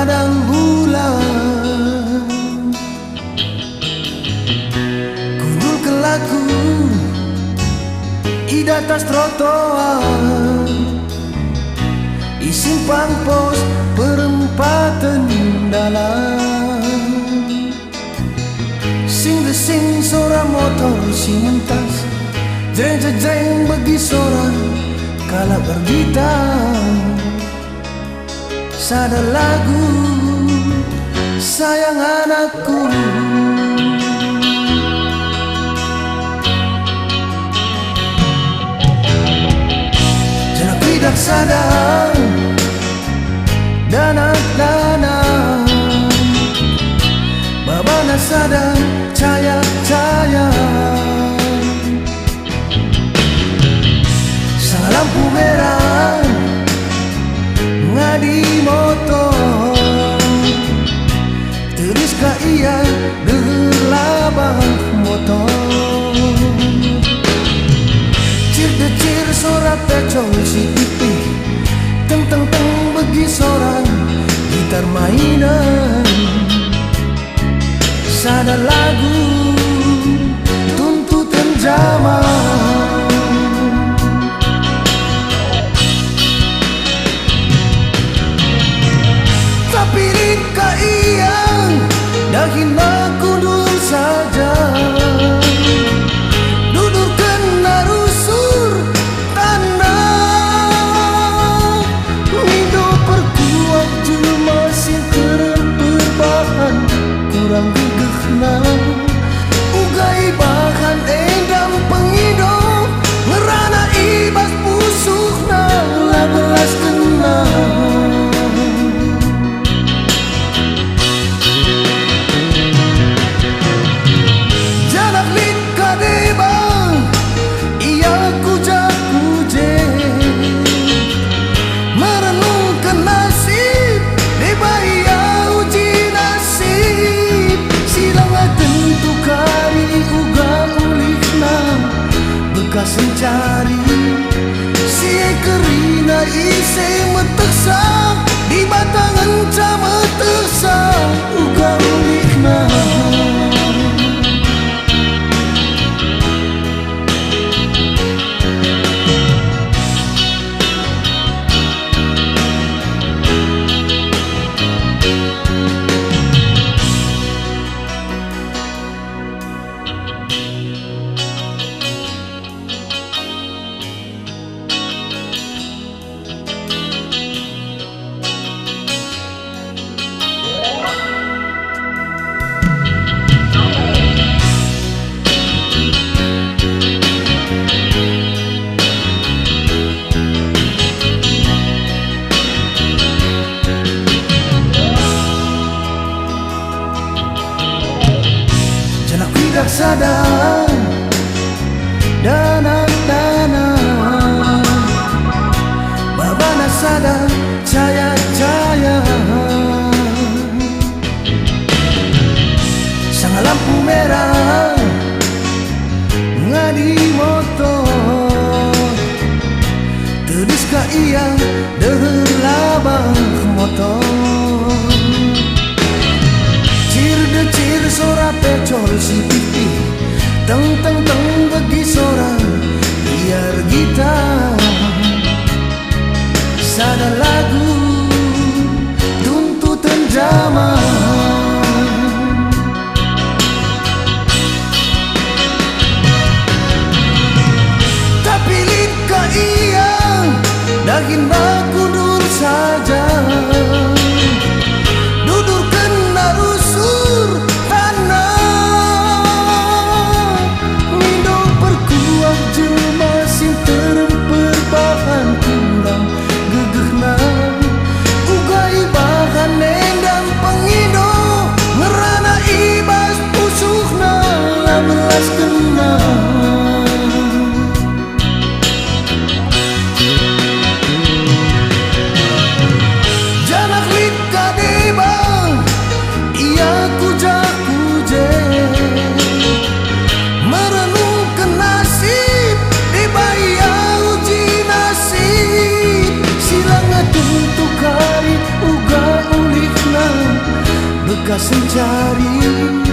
padang bulan, gundul ke lagu di atas trotoar, di simpang pos perempatan dalam, sing desing suara motor sing mentas, jeng jeng jeng bagi suara kala bergitar. Sada lagu sayang anakku, jangan tidak sadar danak-danak, babana sadar caya-caya, sang lampu merah ngadi motor, terus ka iya gelabah motor, cir decir suara pecong si pipi, teng teng teng begi soran gitar mainan. Sada lagu tuntutan zaman, tapi rika iyang dahin kundur saja, duduk kena rusur tanah, mindo perkuat jelma sin keren berbahan kurang gegehna, ugai bahan endam pengido ngerana ibas pusuhna labelas kena. Sencari si kerina ise meteksa di batangan cama tersa uga ulikna. Tidak sadar danak-danak, babana sadar caya-caya, sang lampu merah ngadi motor, terus ka iya deueur labang motor, cir decir suara pecol si pipi, teng teng teng bagi suara biar gitar. Sada lagu tuntutan zaman, tapi lika iya dahin bakundur saja, duduk kena rusur tanah, mindo perkuat jelma sin teremper bahan kurang gegehna, ugai bahan endam pengido ngerana ibas pusuhna labelas kena. bekas mencari